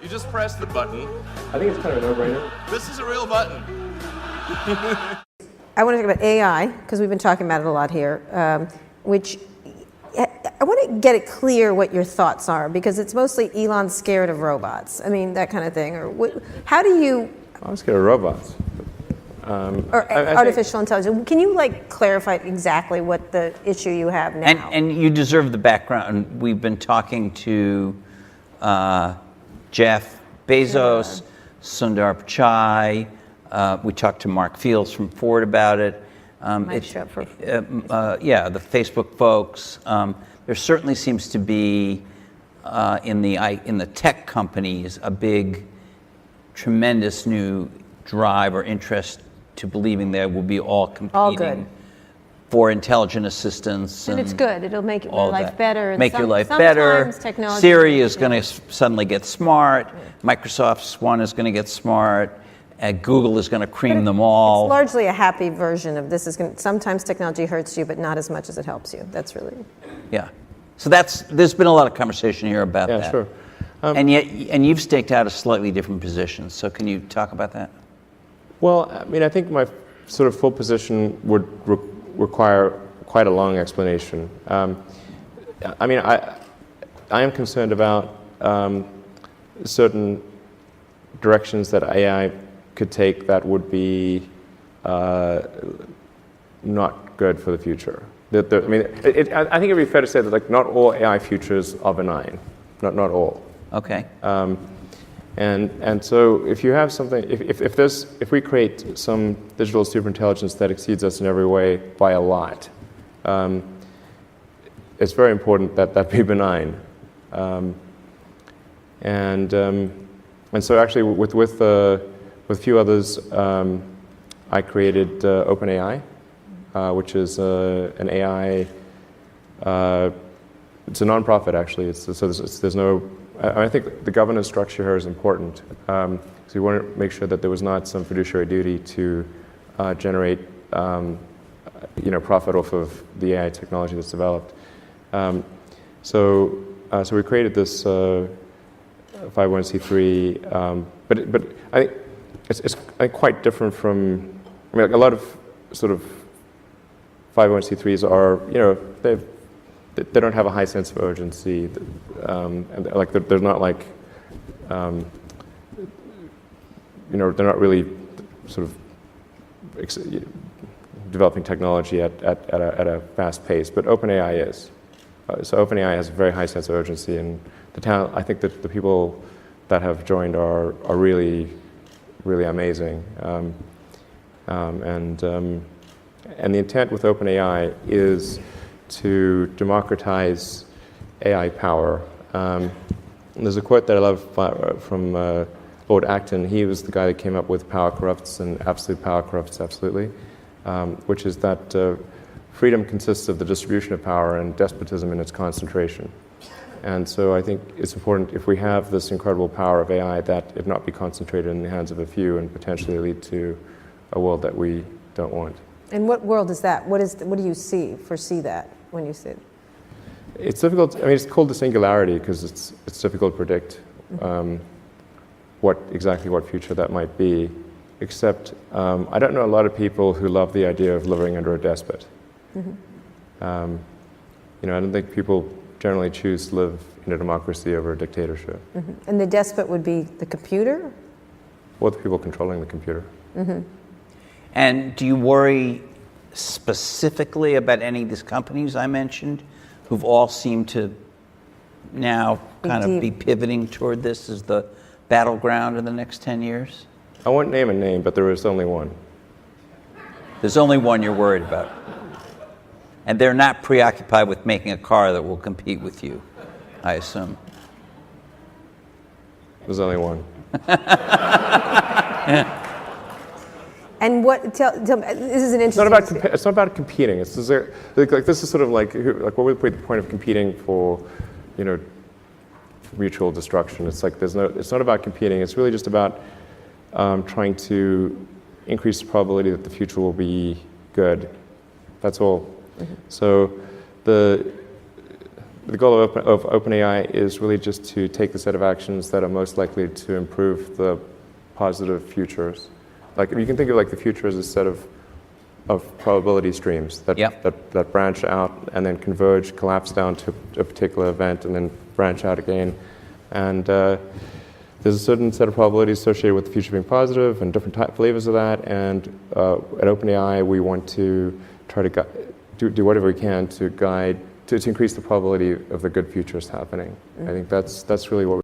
You just press the button. I think it's kind of a no-brainer. This is a real button. I want to talk about AI, because we've been talking about it a lot here, which I want to get it clear what your thoughts are, because it's mostly Elon's scared of robots. I mean, that kind of thing. Or how do you... I'm scared of robots. Artificial intelligence. Can you clarify exactly what the issue you have now? And you deserve the background. We've been talking to Jeff Bezos, Sundar Pichai. We talked to Mark Fields from Ford about it. Might show up for yeah, the Facebook folks. There certainly seems to be in the tech companies a big, tremendous new drive or interest to believing there will be all competing for intelligent assistance. And it's good. It'll make your life better. Make your life better. Technology Siri is going to suddenly get smart. Microsoft's one is going to get smart. Google is going to cream them all. It's largely a happy version of this. Sometimes technology hurts you, but not as much as it helps you. That's really... Yeah. So there's been a lot of conversation here about that. Yeah, sure. And you've staked out a slightly different position. So can you talk about that? Well, I mean, I think my sort of full position would require quite a long explanation. I mean, I am concerned about certain directions that AI could take that would be not good for the future. I mean, I think it'd be fair to say that not all AI futures are benign, not all. Okay. And so if you have something, if we create some digital superintelligence that exceeds us in every way by a lot, it's very important that that be benign. And so actually with a few others, I created OpenAI, which is an AI. It's a nonprofit actually. There's no. I think the governance structure here is important. So we want to make sure that there was not some fiduciary duty to generate profit off of the AI technology that's developed. So we created this 501c3, but I think it's quite different from. I mean, a lot of sort of 501c3s are they don't have a high sense of urgency, and they're not they're not really sort of developing technology at a fast pace. But OpenAI is. So OpenAI has a very high sense of urgency, and I think that the people that have joined are really, really amazing. And the intent with OpenAI is to democratize AI power. There's a quote that I love from Lord Acton. He was the guy that came up with power corrupts and absolute power corrupts absolutely, which is that freedom consists of the distribution of power and despotism in its concentration. And so I think it's important, if we have this incredible power of AI, that it not be concentrated in the hands of a few and potentially lead to a world that we don't want. And what world is that? What do you foresee that when you see it? It's difficult. I mean, it's called the singularity because it's difficult to predict exactly what future that might be. Except I don't know a lot of people who love the idea of living under a despot. I don't think people generally choose to live in a democracy over a dictatorship. And the despot would be the computer? Or the people controlling the computer. And do you worry specifically about any of these companies I mentioned, who've all seemed to now kind of be pivoting toward this as the battleground in the next 10 years? I won't name a name, but there is only one. There's only one you're worried about. And they're not preoccupied with making a car that will compete with you, I assume. There's only one. And tell me, this is an interesting... It's not about competing. This is sort of like what would be the point of competing for, mutual destruction? It's like it's not about competing. It's really just about trying to increase the probability that the future will be good. That's all. So the goal of OpenAI is really just to take the set of actions that are most likely to improve the positive futures. Like, you can think of like the future as a set of probability streams that, Yep. that branch out and then converge, collapse down to a particular event, and then branch out again. And there's a certain set of probabilities associated with the future being positive and different flavors of that. And at OpenAI, we want to try to do whatever we can to guide, to increase the probability of the good futures happening. I think that's really what